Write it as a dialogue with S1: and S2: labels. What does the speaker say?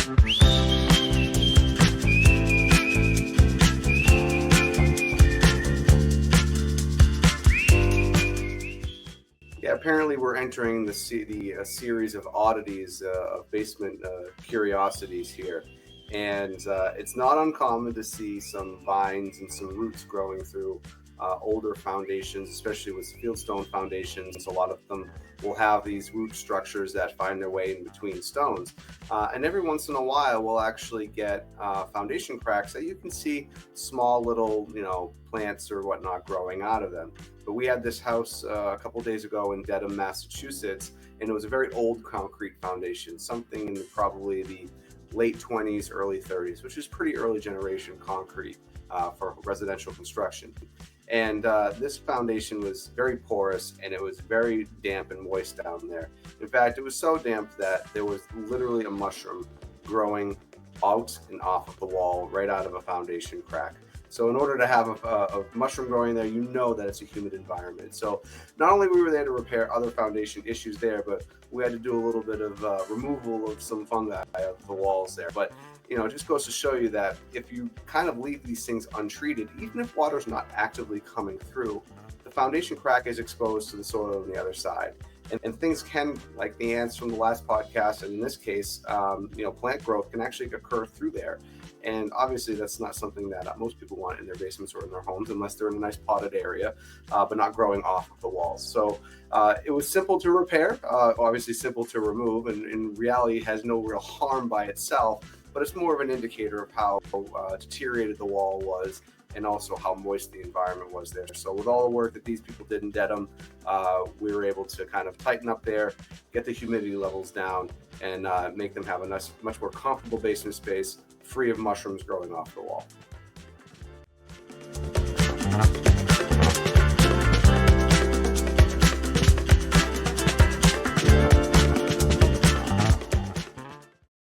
S1: Yeah, apparently we're entering the series of oddities of basement curiosities here, and it's not uncommon to see some vines and some roots growing through older foundations, especially with fieldstone foundations. A lot of them will have these root structures that find their way in between stones, and every once in a while we'll actually get foundation cracks that you can see small little, plants or whatnot growing out of them. But we had this house a couple days ago in Dedham, Massachusetts, and it was a very old concrete foundation, something in probably the late 20s, early 30s, which is pretty early generation concrete for residential construction. And this foundation was very porous, and it was very damp and moist down there. In fact, it was so damp that there was literally a mushroom growing out and off of the wall right out of a foundation crack. So in order to have a mushroom growing there, you know that it's a humid environment. So not only we were there to repair other foundation issues there, but we had to do a little bit of removal of some fungi of the walls there. But it just goes to show you that if you kind of leave these things untreated, even if water's not actively coming through, the foundation crack is exposed to the soil on the other side. And things can, like the ants from the last podcast, and in this case, plant growth can actually occur through there. And obviously, that's not something that most people want in their basements or in their homes, unless they're in a nice potted area, but not growing off of the walls. So it was simple to repair, obviously simple to remove, and in reality, has no real harm by itself. But it's more of an indicator of how deteriorated the wall was, and also how moist the environment was there. So with all the work that these people did in Dedham, we were able to kind of tighten up there, get the humidity levels down, and make them have a much more comfortable basement space, free of mushrooms growing off the wall.